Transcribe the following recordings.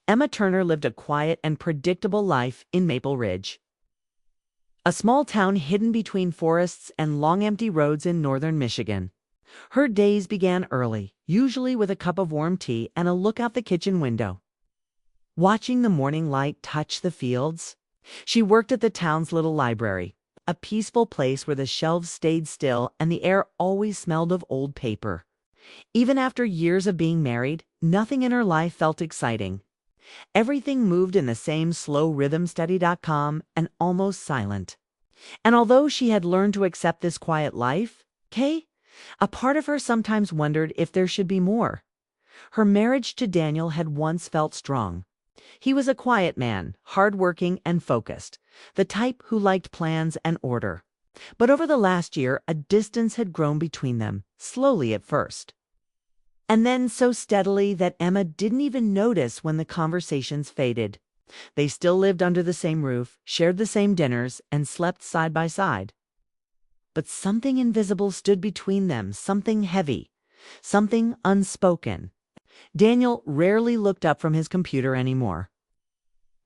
Emma Turner lived a quiet and predictable life in Maple Ridge, a small town hidden between forests and long empty roads in northern Michigan. Her days began early, usually with a cup of warm tea and a look out the kitchen window, watching the morning light touch the fields. She worked at the town's little library, a peaceful place where the shelves stayed still and the air always smelled of old paper. Even after years of being married, nothing in her life felt exciting. Everything moved in the same slow rhythm, steady.com, and almost silent. And although she had learned to accept this quiet life, a part of her sometimes wondered if there should be more. Her marriage to Daniel had once felt strong. He was a quiet man, hardworking and focused, the type who liked plans and order. But over the last year, a distance had grown between them, slowly at first, and then so steadily that Emma didn't even notice when the conversations faded. They still lived under the same roof, shared the same dinners, and slept side by side. But something invisible stood between them, something heavy, something unspoken. Daniel rarely looked up from his computer anymore,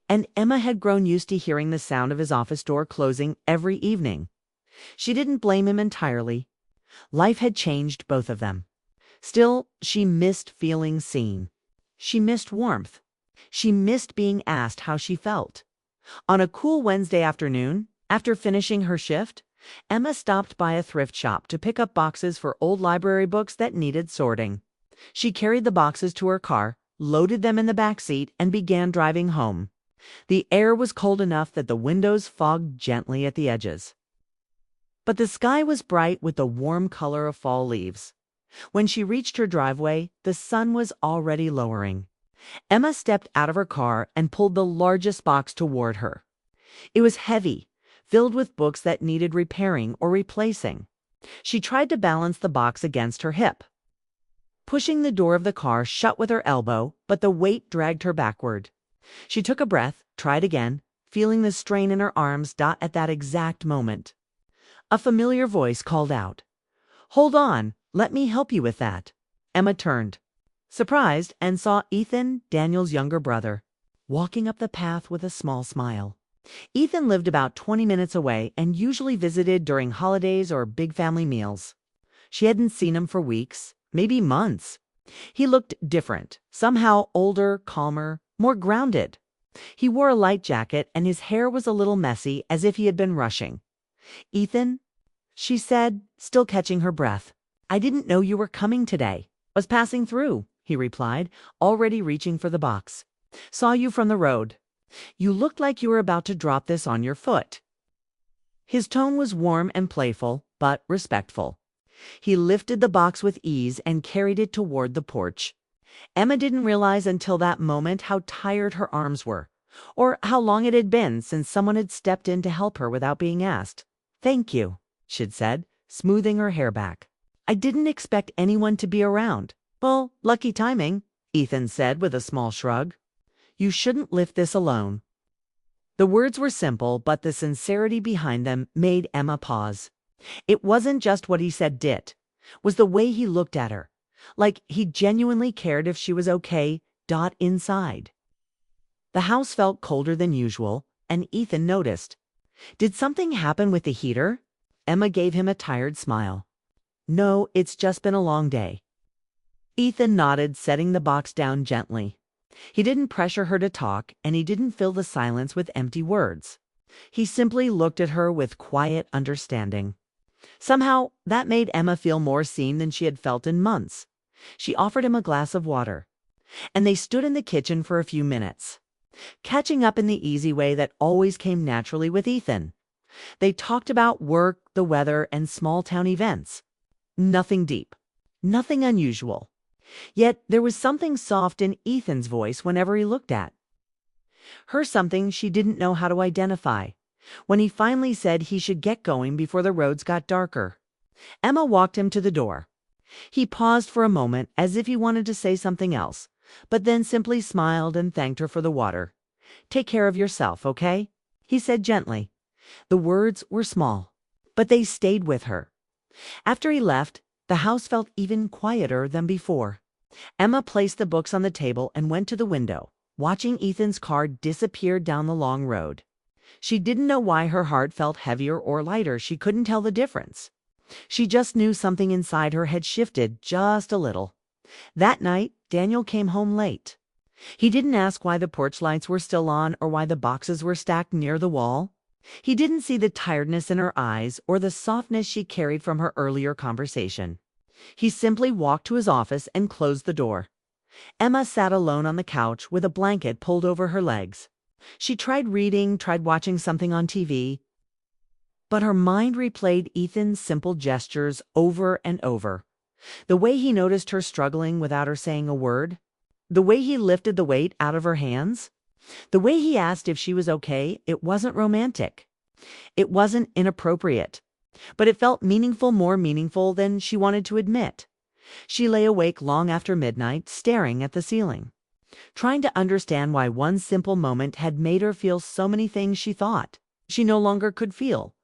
and Emma had grown used to hearing the sound of his office door closing every evening. She didn't blame him entirely. Life had changed both of them. Still, she missed feeling seen. She missed warmth. She missed being asked how she felt. On a cool Wednesday afternoon, after finishing her shift, Emma stopped by a thrift shop to pick up boxes for old library books that needed sorting. She carried the boxes to her car, loaded them in the back seat, and began driving home. The air was cold enough that the windows fogged gently at the edges, but the sky was bright with the warm color of fall leaves. When she reached her driveway, the sun was already lowering. Emma stepped out of her car and pulled the largest box toward her. It was heavy, filled with books that needed repairing or replacing. She tried to balance the box against her hip, pushing the door of the car shut with her elbow, but the weight dragged her backward. She took a breath, tried again, feeling the strain in her arms. At that exact moment, a familiar voice called out, "Hold on, let me help you with that." Emma turned, surprised, and saw Ethan, Daniel's younger brother, walking up the path with a small smile. Ethan lived about 20 minutes away and usually visited during holidays or big family meals. She hadn't seen him for weeks, maybe months. He looked different, somehow older, calmer, more grounded. He wore a light jacket and his hair was a little messy, as if he had been rushing. "Ethan," she said, still catching her breath. "I didn't know you were coming today." "Was passing through," he replied, already reaching for the box. "Saw you from the road. You looked like you were about to drop this on your foot." His tone was warm and playful, but respectful. He lifted the box with ease and carried it toward the porch. Emma didn't realize until that moment how tired her arms were, or how long it had been since someone had stepped in to help her without being asked. "Thank you," she'd said, smoothing her hair back. "I didn't expect anyone to be around." "Well, lucky timing," Ethan said with a small shrug. "You shouldn't lift this alone." The words were simple, but the sincerity behind them made Emma pause. It wasn't just what he said did, was the way he looked at her, like he genuinely cared if she was okay. Inside, the house felt colder than usual, and Ethan noticed. "Did something happen with the heater?" Emma gave him a tired smile. "No, it's just been a long day." Ethan nodded, setting the box down gently. He didn't pressure her to talk, and he didn't fill the silence with empty words. He simply looked at her with quiet understanding. Somehow, that made Emma feel more seen than she had felt in months. She offered him a glass of water, and they stood in the kitchen for a few minutes, catching up in the easy way that always came naturally with Ethan. They talked about work, the weather, and small-town events. Nothing deep, nothing unusual. Yet there was something soft in Ethan's voice whenever he looked at her, something she didn't know how to identify. When he finally said he should get going before the roads got darker, Emma walked him to the door. He paused for a moment as if he wanted to say something else, but then simply smiled and thanked her for the water. "Take care of yourself, okay?" he said gently. The words were small, but they stayed with her. After he left, the house felt even quieter than before. Emma placed the books on the table and went to the window, watching Ethan's car disappear down the long road. She didn't know why her heart felt heavier or lighter. She couldn't tell the difference. She just knew something inside her had shifted just a little. That night, Daniel came home late. He didn't ask why the porch lights were still on or why the boxes were stacked near the wall. He didn't see the tiredness in her eyes or the softness she carried from her earlier conversation. He simply walked to his office and closed the door. Emma sat alone on the couch with a blanket pulled over her legs. She tried reading, tried watching something on TV, but her mind replayed Ethan's simple gestures over and over. The way he noticed her struggling without her saying a word. The way he lifted the weight out of her hands. The way he asked if she was okay. It wasn't romantic. It wasn't inappropriate. But it felt meaningful, more meaningful than she wanted to admit. She lay awake long after midnight, staring at the ceiling, trying to understand why one simple moment had made her feel so many things she thought she no longer could feel.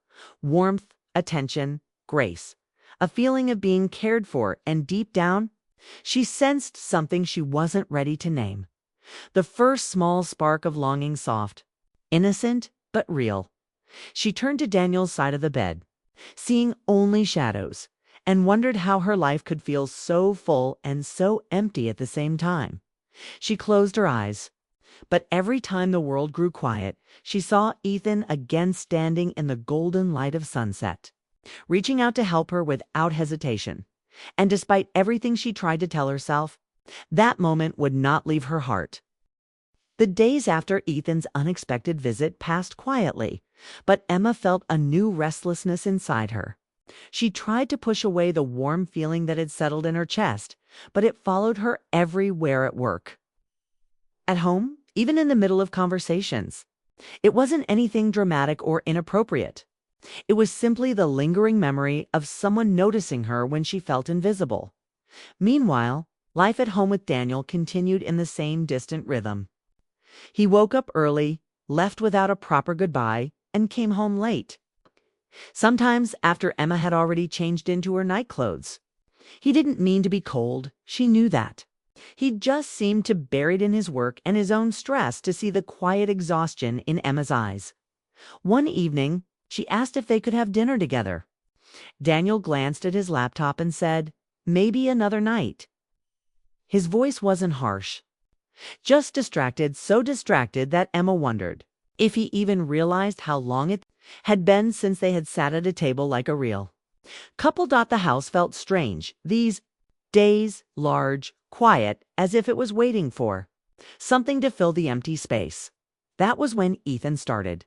Warmth, attention, grace. A feeling of being cared for, and deep down, she sensed something she wasn't ready to name. The first small spark of longing, soft, innocent, but real. She turned to Daniel's side of the bed, seeing only shadows, and wondered how her life could feel so full and so empty at the same time. She closed her eyes, but every time the world grew quiet, she saw Ethan again standing in the golden light of sunset, reaching out to help her without hesitation. And despite everything she tried to tell herself, that moment would not leave her heart. The days after Ethan's unexpected visit passed quietly, but Emma felt a new restlessness inside her. She tried to push away the warm feeling that had settled in her chest, but it followed her everywhere at work, at home, even in the middle of conversations. It wasn't anything dramatic or inappropriate. It was simply the lingering memory of someone noticing her when she felt invisible. Meanwhile, life at home with Daniel continued in the same distant rhythm. He woke up early, left without a proper goodbye, and came home late. Sometimes after Emma had already changed into her night clothes. He didn't mean to be cold, she knew that. He just seemed too buried in his work and his own stress to see the quiet exhaustion in Emma's eyes. One evening, she asked if they could have dinner together. Daniel glanced at his laptop and said, "Maybe another night." His voice wasn't harsh, just distracted, so distracted that Emma wondered if he even realized how long it had been since they had sat at a table like a real couple. The house felt strange, these days, large, quiet, as if it was waiting for something to fill the empty space. That was when Ethan started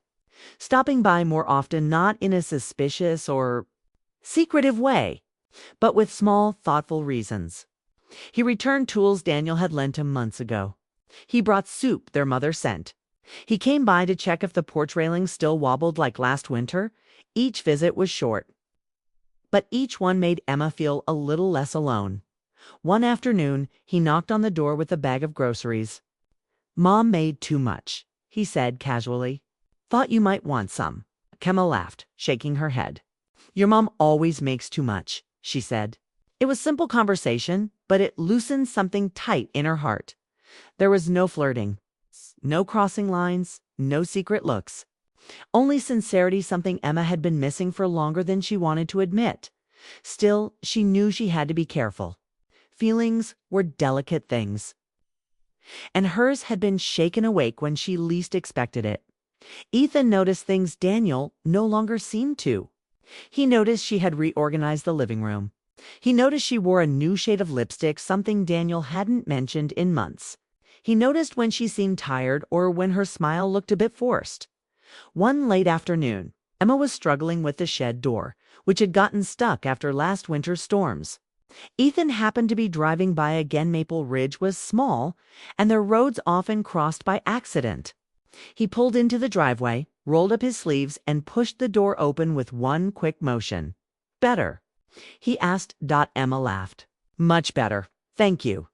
stopping by more often, not in a suspicious or secretive way, but with small, thoughtful reasons. He returned tools Daniel had lent him months ago. He brought soup their mother sent. He came by to check if the porch railings still wobbled like last winter. Each visit was short, but each one made Emma feel a little less alone. One afternoon, he knocked on the door with a bag of groceries. "Mom made too much," he said casually. "Thought you might want some." Emma laughed, shaking her head. "Your mom always makes too much," she said. It was simple conversation, but it loosened something tight in her heart. There was no flirting, no crossing lines, no secret looks. Only sincerity, something Emma had been missing for longer than she wanted to admit. Still, she knew she had to be careful. Feelings were delicate things, and hers had been shaken awake when she least expected it. Ethan noticed things Daniel no longer seemed to. He noticed she had reorganized the living room. He noticed she wore a new shade of lipstick, something Daniel hadn't mentioned in months. He noticed when she seemed tired or when her smile looked a bit forced. One late afternoon, Emma was struggling with the shed door, which had gotten stuck after last winter's storms. Ethan happened to be driving by again. Maple Ridge was small, and their roads often crossed by accident. He pulled into the driveway, rolled up his sleeves, and pushed the door open with one quick motion. "Better?" he asked. Emma laughed. "Much better, thank you."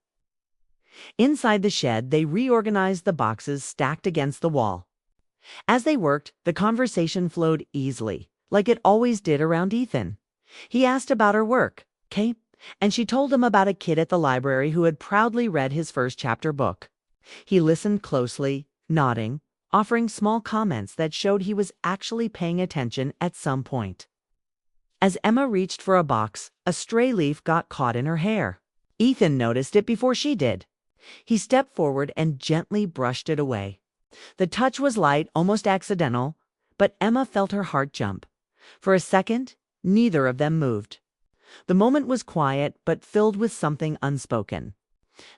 Inside the shed, they reorganized the boxes stacked against the wall. As they worked, the conversation flowed easily, like it always did around Ethan. He asked about her work, and she told him about a kid at the library who had proudly read his first chapter book. He listened closely, nodding, offering small comments that showed he was actually paying attention at some point. As Emma reached for a box, a stray leaf got caught in her hair. Ethan noticed it before she did. He stepped forward and gently brushed it away. The touch was light, almost accidental, but Emma felt her heart jump. For a second, neither of them moved. The moment was quiet, but filled with something unspoken.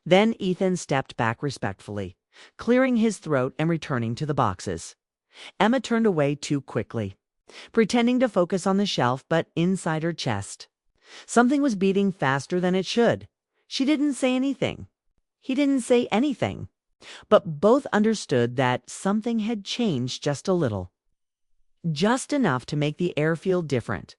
Then Ethan stepped back respectfully, clearing his throat and returning to the boxes. Emma turned away too quickly, pretending to focus on the shelf, but inside her chest something was beating faster than it should. She didn't say anything. He didn't say anything. But both understood that something had changed just a little. Just enough to make the air feel different.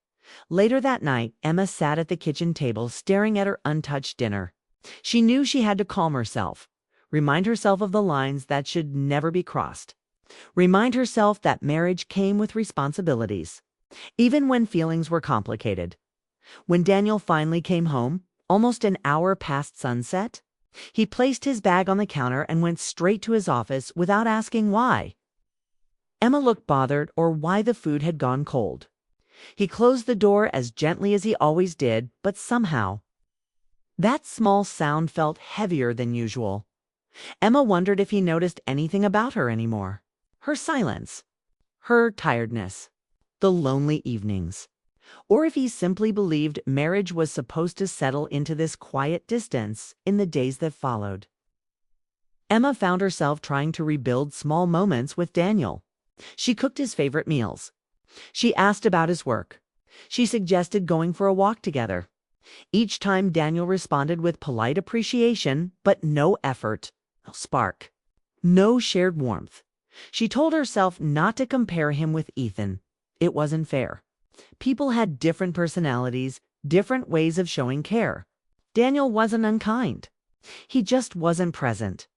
Later that night, Emma sat at the kitchen table staring at her untouched dinner. She knew she had to calm herself, remind herself of the lines that should never be crossed. Remind herself that marriage came with responsibilities, even when feelings were complicated. When Daniel finally came home, almost an hour past sunset, he placed his bag on the counter and went straight to his office without asking why. Emma looked bothered or why the food had gone cold. He closed the door as gently as he always did, but somehow that small sound felt heavier than usual. Emma wondered if he noticed anything about her anymore. Her silence, her tiredness, the lonely evenings. Or if he simply believed marriage was supposed to settle into this quiet distance in the days that followed. Emma found herself trying to rebuild small moments with Daniel. She cooked his favorite meals. She asked about his work. She suggested going for a walk together. Each time Daniel responded with polite appreciation, but no effort, no spark, no shared warmth. She told herself not to compare him with Ethan. It wasn't fair. People had different personalities, different ways of showing care. Daniel wasn't unkind. He just wasn't present.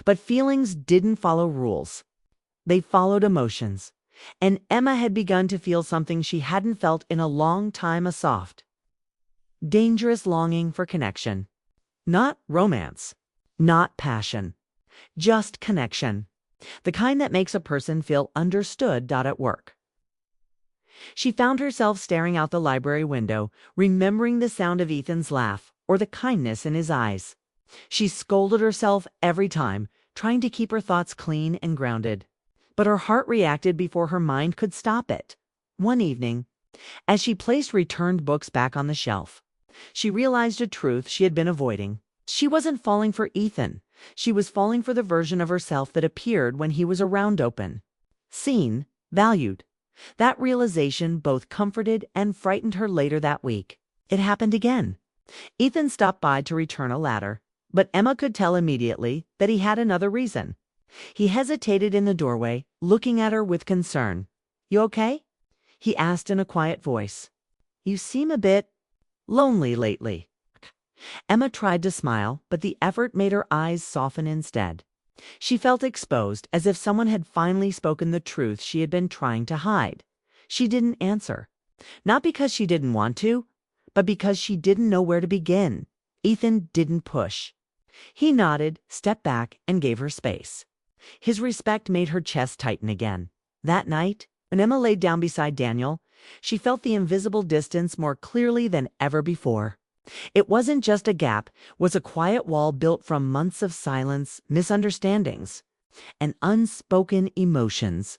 But feelings didn't follow rules. They followed emotions. And Emma had begun to feel something she hadn't felt in a long time, a soft, dangerous longing for connection. Not romance, not passion, just connection. The kind that makes a person feel understood. At work. She found herself staring out the library window, remembering the sound of Ethan's laugh or the kindness in his eyes. She scolded herself every time, trying to keep her thoughts clean and grounded. But her heart reacted before her mind could stop it. One evening, as she placed returned books back on the shelf, she realized a truth she had been avoiding. She wasn't falling for Ethan. She was falling for the version of herself that appeared when he was around, open, seen, valued. That realization both comforted and frightened her. Later that week, it happened again. Ethan stopped by to return a ladder, but Emma could tell immediately that he had another reason. He hesitated in the doorway, looking at her with concern. "You okay?" he asked in a quiet voice. "You seem a bit lonely lately." Emma tried to smile, but the effort made her eyes soften instead. She felt exposed, as if someone had finally spoken the truth she had been trying to hide. She didn't answer. Not because she didn't want to, but because she didn't know where to begin. Ethan didn't push. He nodded, stepped back, and gave her space. His respect made her chest tighten again. That night, when Emma laid down beside Daniel, she felt the invisible distance more clearly than ever before. It wasn't just a gap, it was a quiet wall built from months of silence, misunderstandings, and unspoken emotions.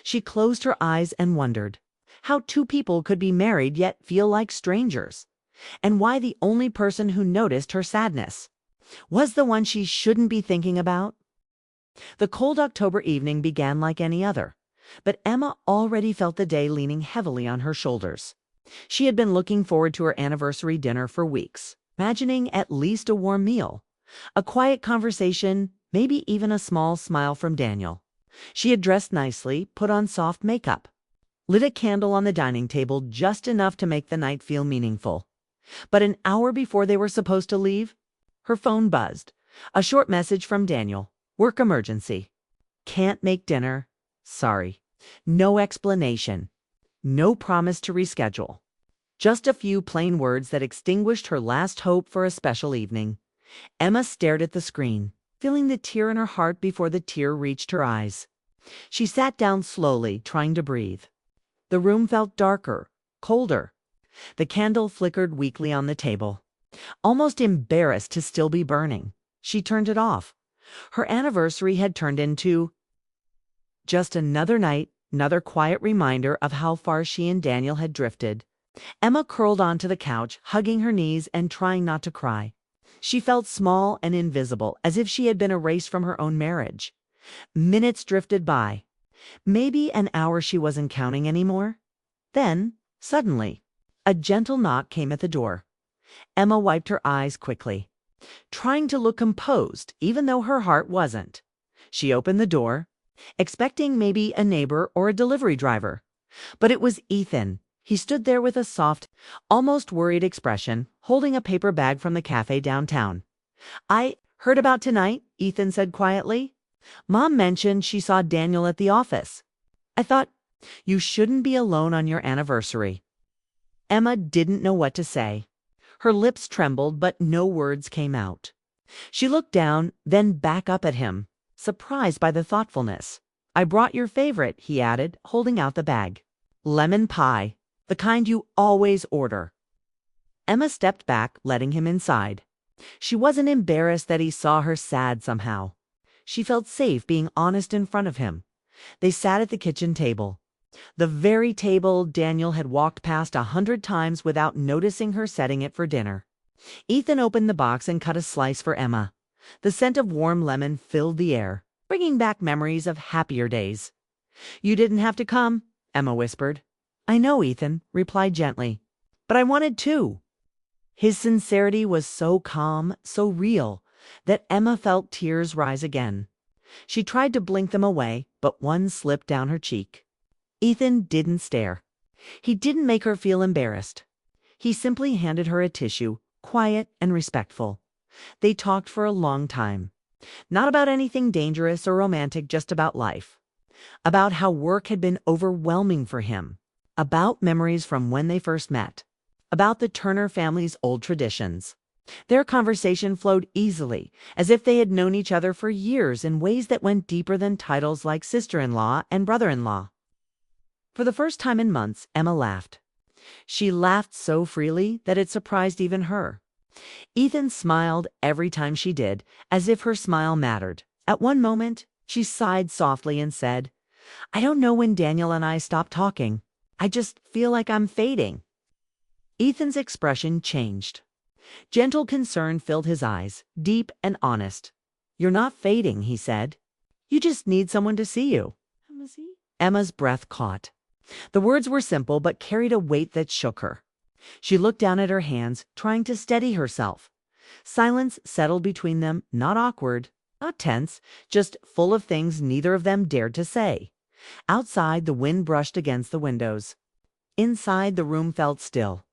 She closed her eyes and wondered how two people could be married yet feel like strangers, and why the only person who noticed her sadness was the one she shouldn't be thinking about. The cold October evening began like any other, but Emma already felt the day leaning heavily on her shoulders. She had been looking forward to her anniversary dinner for weeks, imagining at least a warm meal, a quiet conversation, maybe even a small smile from Daniel. She had dressed nicely, put on soft makeup, lit a candle on the dining table, just enough to make the night feel meaningful. But an hour before they were supposed to leave, her phone buzzed. A short message from Daniel. "Work emergency. Can't make dinner. Sorry." No explanation. No promise to reschedule. Just a few plain words that extinguished her last hope for a special evening. Emma stared at the screen, feeling the tear in her heart before the tear reached her eyes. She sat down slowly, trying to breathe. The room felt darker, colder. The candle flickered weakly on the table. Almost embarrassed to still be burning, she turned it off. Her anniversary had turned into just another night, another quiet reminder of how far she and Daniel had drifted. Emma curled onto the couch, hugging her knees and trying not to cry. She felt small and invisible, as if she had been erased from her own marriage. Minutes drifted by. Maybe an hour she wasn't counting anymore. Then, suddenly, a gentle knock came at the door. Emma wiped her eyes quickly, trying to look composed, even though her heart wasn't. She opened the door, expecting maybe a neighbor or a delivery driver. But it was Ethan. He stood there with a soft, almost worried expression, holding a paper bag from the cafe downtown. "I heard about tonight," Ethan said quietly. "Mom mentioned she saw Daniel at the office. I thought you shouldn't be alone on your anniversary." Emma didn't know what to say. Her lips trembled, but no words came out. She looked down, then back up at him, surprised by the thoughtfulness. "I brought your favorite," he added, holding out the bag. "Lemon pie. The kind you always order." Emma stepped back, letting him inside. She wasn't embarrassed that he saw her sad somehow. She felt safe being honest in front of him. They sat at the kitchen table. The very table Daniel had walked past 100 times without noticing her setting it for dinner. Ethan opened the box and cut a slice for Emma. The scent of warm lemon filled the air, bringing back memories of happier days. "You didn't have to come," Emma whispered. "I know," Ethan replied gently. "But I wanted to." His sincerity was so calm, so real, that Emma felt tears rise again. She tried to blink them away, but one slipped down her cheek. Ethan didn't stare. He didn't make her feel embarrassed. He simply handed her a tissue, quiet and respectful. They talked for a long time. Not about anything dangerous or romantic, just about life. About how work had been overwhelming for him. About memories from when they first met. About the Turner family's old traditions. Their conversation flowed easily, as if they had known each other for years in ways that went deeper than titles like sister-in-law and brother-in-law. For the first time in months, Emma laughed. She laughed so freely that it surprised even her. Ethan smiled every time she did, as if her smile mattered. At one moment, she sighed softly and said, "I don't know when Daniel and I stopped talking. I just feel like I'm fading." Ethan's expression changed. Gentle concern filled his eyes, deep and honest. "You're not fading," he said. "You just need someone to see you." Emma's breath caught. The words were simple but carried a weight that shook her. She looked down at her hands, trying to steady herself. Silence settled between them, not awkward, not tense, just full of things neither of them dared to say. Outside, the wind brushed against the windows. Inside, the room felt still.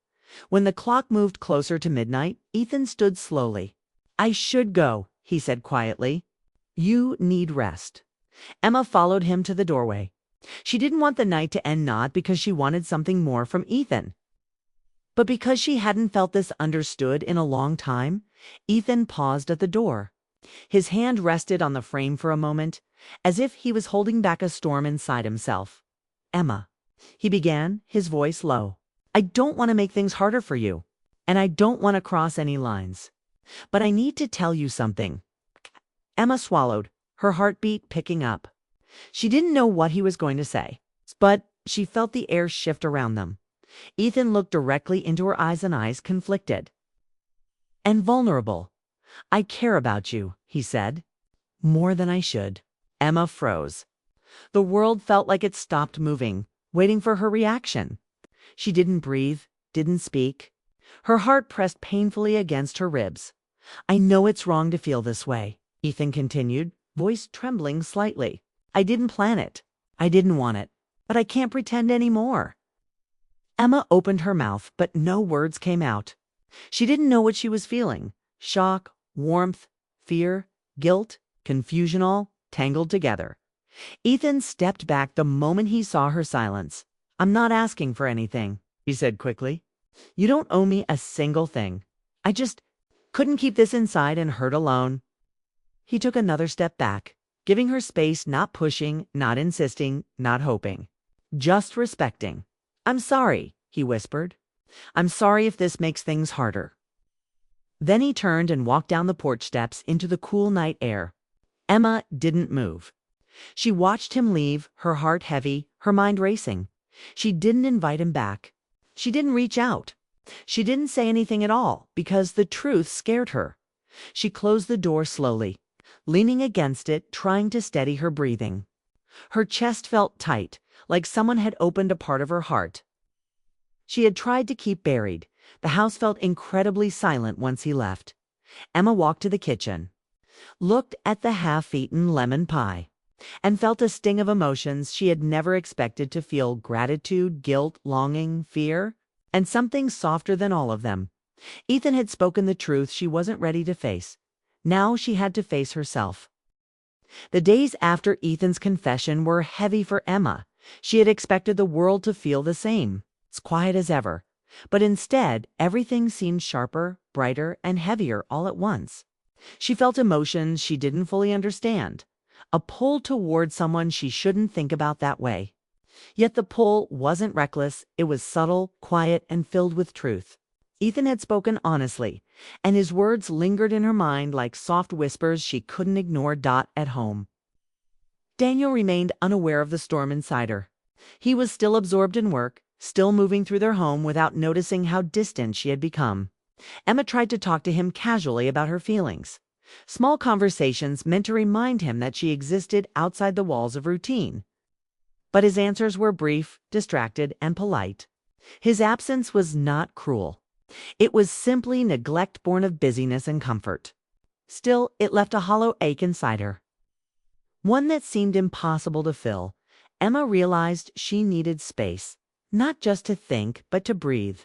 When the clock moved closer to midnight, Ethan stood slowly. "I should go," he said quietly. "You need rest." Emma followed him to the doorway. She didn't want the night to end, not because she wanted something more from Ethan, but because she hadn't felt this understood in a long time. Ethan paused at the door. His hand rested on the frame for a moment, as if he was holding back a storm inside himself. "Emma," he began, his voice low, "I don't want to make things harder for you, and I don't want to cross any lines. But I need to tell you something." Emma swallowed, her heartbeat picking up. She didn't know what he was going to say, but she felt the air shift around them. Ethan looked directly into her eyes, and eyes conflicted and vulnerable. "I care about you," he said. "More than I should." Emma froze. The world felt like it stopped moving, waiting for her reaction. She didn't breathe, didn't speak. Her heart pressed painfully against her ribs. "I know it's wrong to feel this way," Ethan continued, voice trembling slightly. "I didn't plan it. I didn't want it. But I can't pretend anymore." Emma opened her mouth, but no words came out. She didn't know what she was feeling. Shock, warmth, fear, guilt, confusion, all tangled together. Ethan stepped back the moment he saw her silence. "I'm not asking for anything," he said quickly. "You don't owe me a single thing. I just couldn't keep this inside and hurt alone." He took another step back, giving her space, not pushing, not insisting, not hoping. Just respecting. "I'm sorry," he whispered. "I'm sorry if this makes things harder." Then he turned and walked down the porch steps into the cool night air. Emma didn't move. She watched him leave, her heart heavy, her mind racing. She didn't invite him back. She didn't reach out. She didn't say anything at all, because the truth scared her. She closed the door slowly, leaning against it, trying to steady her breathing. Her chest felt tight, like someone had opened a part of her heart she had tried to keep buried. The house felt incredibly silent once he left. Emma walked to the kitchen, looked at the half-eaten lemon pie, and felt a sting of emotions she had never expected to feel: gratitude, guilt, longing, fear, and something softer than all of them. Ethan had spoken the truth she wasn't ready to face. Now she had to face herself. The days after Ethan's confession were heavy for Emma. She had expected the world to feel the same, as quiet as ever. But instead, everything seemed sharper, brighter, and heavier all at once. She felt emotions she didn't fully understand, a pull toward someone she shouldn't think about that way. Yet the pull wasn't reckless, it was subtle, quiet, and filled with truth. Ethan had spoken honestly, and his words lingered in her mind like soft whispers she couldn't ignore. At home, Daniel remained unaware of the storm inside her. He was still absorbed in work, still moving through their home without noticing how distant she had become. Emma tried to talk to him casually about her feelings. Small conversations meant to remind him that she existed outside the walls of routine. But his answers were brief, distracted, and polite. His absence was not cruel. It was simply neglect born of busyness and comfort. Still, it left a hollow ache inside her, one that seemed impossible to fill. Emma realized she needed space, not just to think, but to breathe.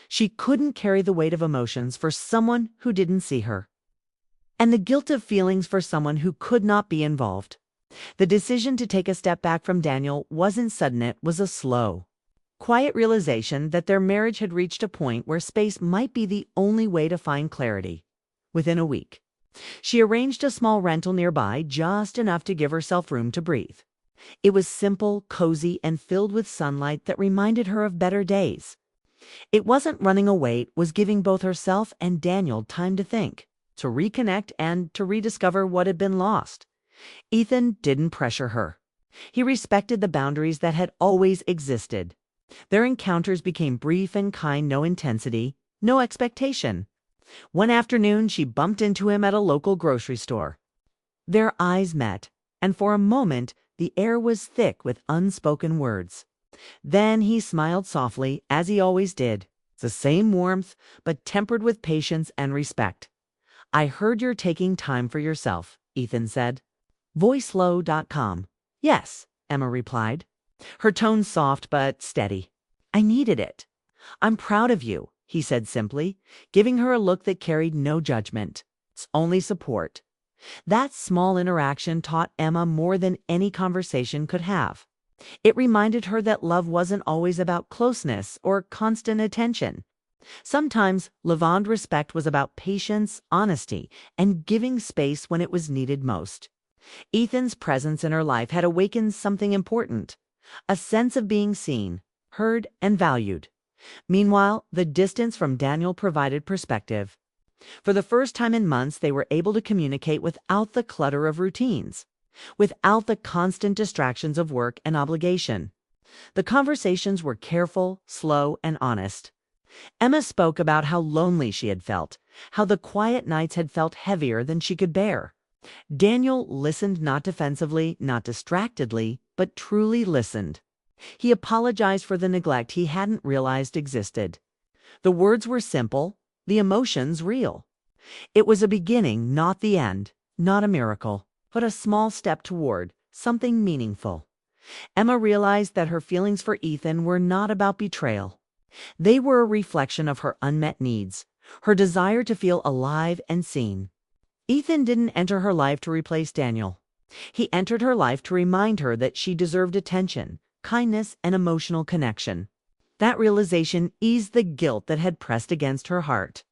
She couldn't carry the weight of emotions for someone who didn't see her, and the guilt of feelings for someone who could not be involved. The decision to take a step back from Daniel wasn't sudden, it was a slow, quiet realization that their marriage had reached a point where space might be the only way to find clarity. Within a week, she arranged a small rental nearby, just enough to give herself room to breathe. It was simple, cozy, and filled with sunlight that reminded her of better days. It wasn't running away, it was giving both herself and Daniel time to think, to reconnect, and to rediscover what had been lost. Ethan didn't pressure her. He respected the boundaries that had always existed. Their encounters became brief and kind, no intensity, no expectation. One afternoon, she bumped into him at a local grocery store. Their eyes met, and for a moment, the air was thick with unspoken words. Then he smiled softly, as he always did, the same warmth, but tempered with patience and respect. "I heard you're taking time for yourself," Ethan said. VoiceLow.com. "Yes," Emma replied, her tone soft but steady. "I needed it." "I'm proud of you," he said simply, giving her a look that carried no judgment. It's only support. That small interaction taught Emma more than any conversation could have. It reminded her that love wasn't always about closeness or constant attention. Sometimes Lavande respect was about patience, honesty, and giving space when it was needed most. Ethan's presence in her life had awakened something important, a sense of being seen, heard, and valued. Meanwhile, the distance from Daniel provided perspective. For the first time in months, they were able to communicate without the clutter of routines, without the constant distractions of work and obligation. The conversations were careful, slow, and honest. Emma spoke about how lonely she had felt, how the quiet nights had felt heavier than she could bear. Daniel listened, not defensively, not distractedly, but truly listened. He apologized for the neglect he hadn't realized existed. The words were simple, the emotions real. It was a beginning, not the end, not a miracle, but a small step toward something meaningful. Emma realized that her feelings for Ethan were not about betrayal. They were a reflection of her unmet needs, her desire to feel alive and seen. Ethan didn't enter her life to replace Daniel. He entered her life to remind her that she deserved attention, kindness, and emotional connection. That realization eased the guilt that had pressed against her heart.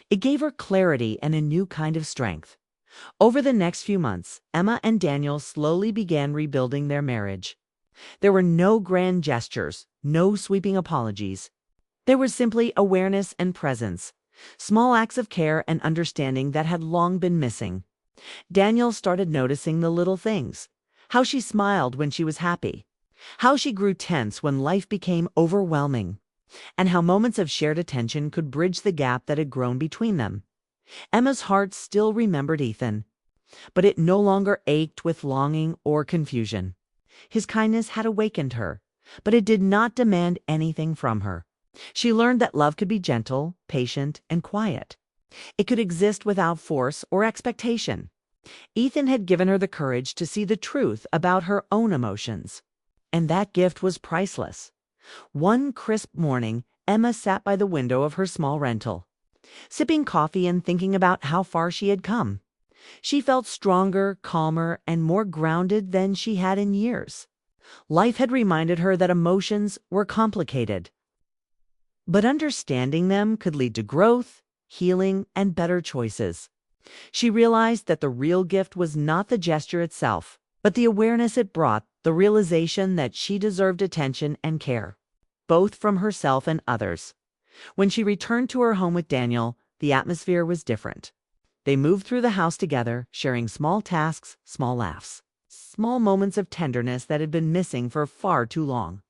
It gave her clarity and a new kind of strength. Over the next few months, Emma and Daniel slowly began rebuilding their marriage. There were no grand gestures, no sweeping apologies. There was simply awareness and presence, small acts of care and understanding that had long been missing. Daniel started noticing the little things, how she smiled when she was happy, how she grew tense when life became overwhelming, and how moments of shared attention could bridge the gap that had grown between them. Emma's heart still remembered Ethan, but it no longer ached with longing or confusion. His kindness had awakened her, but it did not demand anything from her. She learned that love could be gentle, patient, and quiet. It could exist without force or expectation. Ethan had given her the courage to see the truth about her own emotions, and that gift was priceless. One crisp morning, Emma sat by the window of her small rental, sipping coffee and thinking about how far she had come. She felt stronger, calmer, and more grounded than she had in years. Life had reminded her that emotions were complicated, but understanding them could lead to growth, healing, and better choices. She realized that the real gift was not the gesture itself, but the awareness it brought, the realization that she deserved attention and care, both from herself and others. When she returned to her home with Daniel, the atmosphere was different. They moved through the house together, sharing small tasks, small laughs, small moments of tenderness that had been missing for far too long.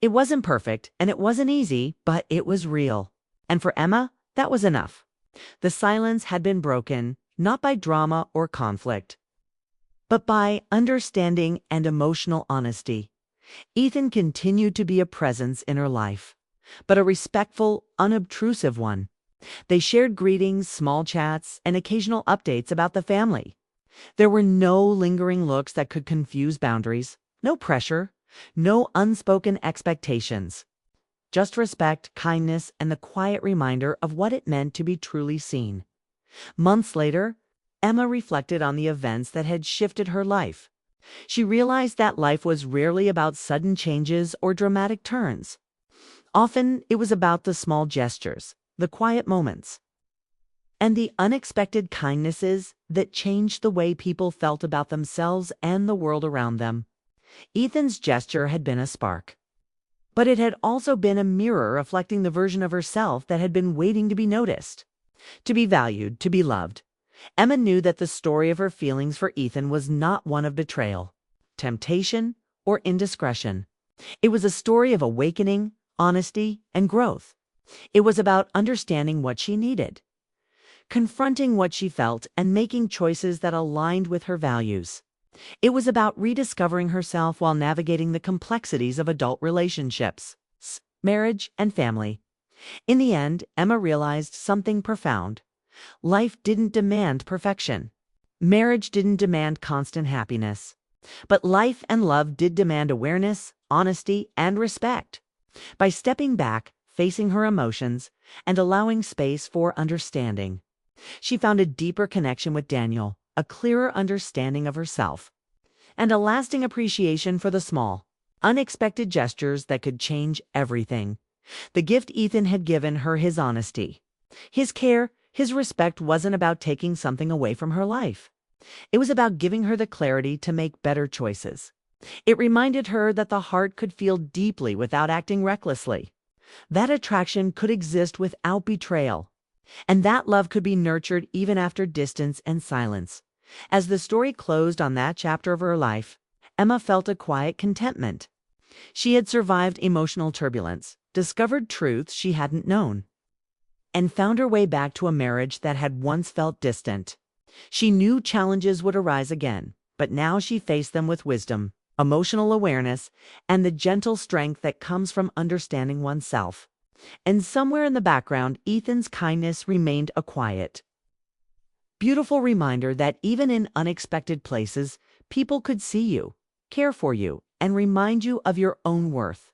It wasn't perfect, and it wasn't easy, but it was real. And for Emma, that was enough. The silence had been broken, not by drama or conflict, but by understanding and emotional honesty. Ethan continued to be a presence in her life, but a respectful, unobtrusive one. They shared greetings, small chats, and occasional updates about the family. There were no lingering looks that could confuse boundaries, no pressure, no unspoken expectations. Just respect, kindness, and the quiet reminder of what it meant to be truly seen. Months later, Emma reflected on the events that had shifted her life. She realized that life was rarely about sudden changes or dramatic turns. Often, it was about the small gestures, the quiet moments, and the unexpected kindnesses that changed the way people felt about themselves and the world around them. Ethan's gesture had been a spark, but it had also been a mirror reflecting the version of herself that had been waiting to be noticed, to be valued, to be loved. Emma knew that the story of her feelings for Ethan was not one of betrayal, temptation, or indiscretion. It was a story of awakening, honesty, and growth. It was about understanding what she needed, confronting what she felt, and making choices that aligned with her values. It was about rediscovering herself while navigating the complexities of adult relationships, marriage, and family. In the end, Emma realized something profound. Life didn't demand perfection. Marriage didn't demand constant happiness. But life and love did demand awareness, honesty, and respect. By stepping back, facing her emotions, and allowing space for understanding, she found a deeper connection with Daniel, a clearer understanding of herself, and a lasting appreciation for the small, unexpected gestures that could change everything. The gift Ethan had given her, his honesty, his care, his respect, wasn't about taking something away from her life. It was about giving her the clarity to make better choices. It reminded her that the heart could feel deeply without acting recklessly. That attraction could exist without betrayal, and that love could be nurtured even after distance and silence. As the story closed on that chapter of her life, Emma felt a quiet contentment. She had survived emotional turbulence, discovered truths she hadn't known, and found her way back to a marriage that had once felt distant. She knew challenges would arise again, but now she faced them with wisdom, emotional awareness, and the gentle strength that comes from understanding oneself. And somewhere in the background, Ethan's kindness remained a quiet, beautiful reminder that even in unexpected places, people could see you, care for you, and remind you of your own worth.